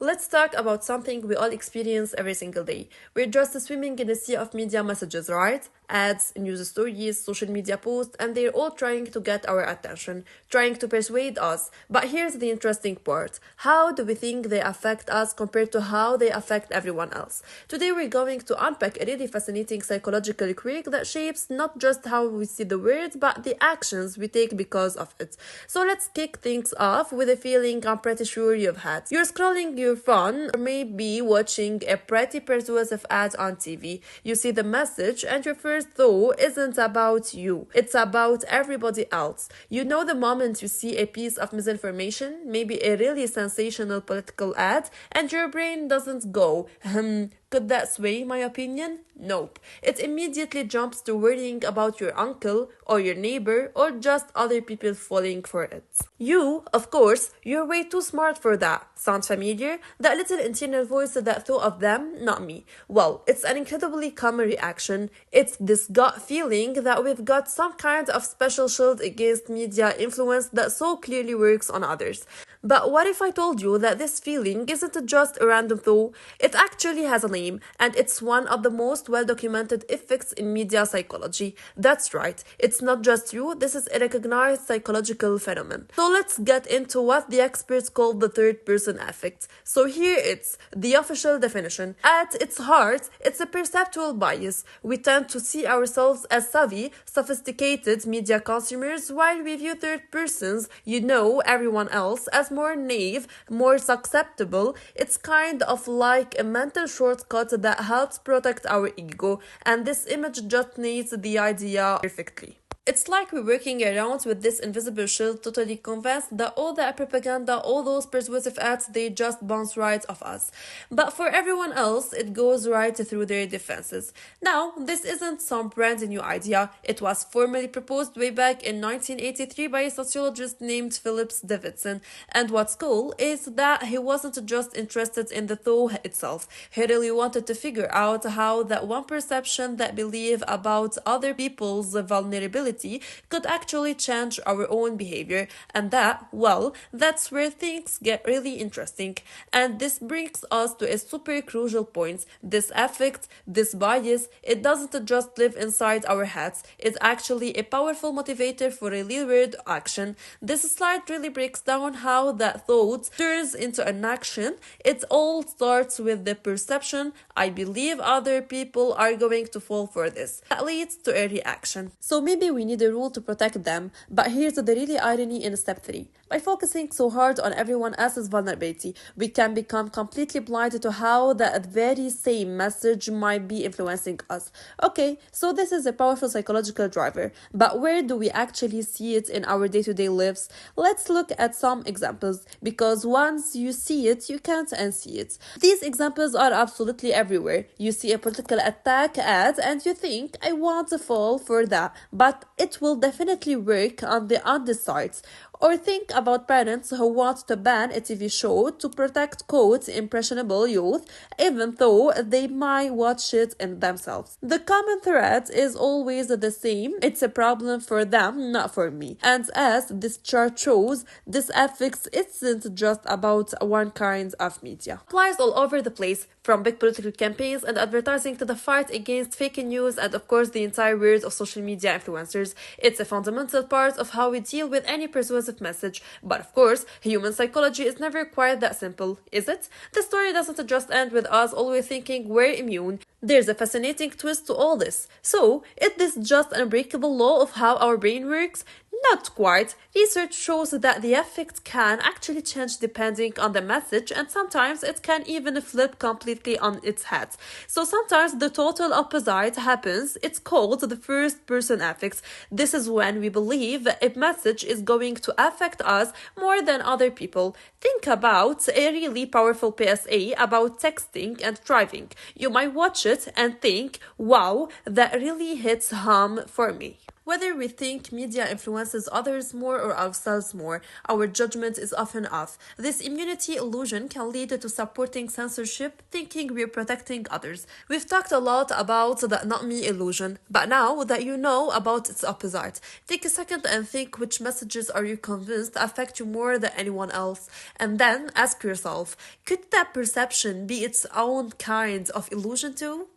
Let's talk about something we all experience every single day. We're just swimming in a sea of media messages, right? Ads, news stories, social media posts, and they're all trying to get our attention, trying to persuade us. But here's the interesting part. How do we think they affect us compared to how they affect everyone else? Today we're going to unpack a really fascinating psychological quirk that shapes not just how we see the world, but the actions we take because of it. So let's kick things off with a feeling I'm pretty sure you've had. You're scrolling your phone or maybe watching a pretty persuasive ad on TV. You see the message and your first thought isn't about you. It's about everybody else. You know the moment you see a piece of misinformation, maybe a really sensational political ad, and your brain doesn't go, could that sway my opinion? Nope. It immediately jumps to worrying about your uncle or your neighbor or just other people falling for it. You, of course, you're way too smart for that. Sound familiar? That little internal voice that thought of them, not me. Well, it's an incredibly common reaction. It's this gut feeling that we've got some kind of special shield against media influence that so clearly works on others. But what if I told you that this feeling isn't just a random thought? It actually has a name, and it's one of the most well-documented effects in media psychology. That's right, it's not just you, this is a recognized psychological phenomenon. So let's get into what the experts call the third-person effect. So here it's the official definition. At its heart, it's a perceptual bias. We tend to see ourselves as savvy, sophisticated media consumers while we view third persons, everyone else, as more naive, more susceptible. It's kind of like a mental shortcut that helps protect our ego, and this image just nails the idea perfectly. It's like we're working around with this invisible shield, totally convinced that all that propaganda, all those persuasive ads, they just bounce right off us. But for everyone else, it goes right through their defenses. Now, this isn't some brand new idea. It was formally proposed way back in 1983 by a sociologist named Phillips Davidson. And what's cool is that he wasn't just interested in the thought itself. He really wanted to figure out how that one perception, that belief about other people's vulnerability, could actually change our own behavior, and that's where things get really interesting. And this brings us to a super crucial point. This affect, this bias, it doesn't just live inside our heads, it's actually a powerful motivator for a real world action. This slide really breaks down how that thought turns into an action. It all starts with the perception, I believe other people are going to fall for this. That leads to a reaction. So maybe we need a rule to protect them, but here's the really irony in step 3. By focusing so hard on everyone else's vulnerability, we can become completely blind to how that very same message might be influencing us. Okay, so this is a powerful psychological driver, but where do we actually see it in our day-to-day lives? Let's look at some examples, because once you see it, you can't unsee it. These examples are absolutely everywhere. You see a political attack ad and you think, I want to fall for that, but it will definitely work on the undersides. Or think about parents who want to ban a TV show to protect quote impressionable youth, even though they might watch it in themselves. The common thread is always the same. It's a problem for them, not for me. And as this chart shows, this affects isn't just about one kind of media. It applies all over the place, from big political campaigns and advertising to the fight against fake news and of course the entire world of social media influencers. It's a fundamental part of how we deal with any persuasive message. But of course, human psychology is never quite that simple, is it? The story doesn't just end with us always thinking we're immune. There's a fascinating twist to all this. So, is this just an unbreakable law of how our brain works? Not quite. Research shows that the effect can actually change depending on the message, and sometimes it can even flip completely on its head. So sometimes the total opposite happens. It's called the first person effect. This is when we believe a message is going to affect us more than other people. Think about a really powerful PSA about texting and driving. You might watch it and think, wow, that really hits home for me. Whether we think media influences others more or ourselves more, our judgment is often off. This immunity illusion can lead to supporting censorship, thinking we're protecting others. We've talked a lot about the not me illusion, but now that you know about its opposite, take a second and think which messages are you convinced affect you more than anyone else. And then ask yourself, could that perception be its own kind of illusion too?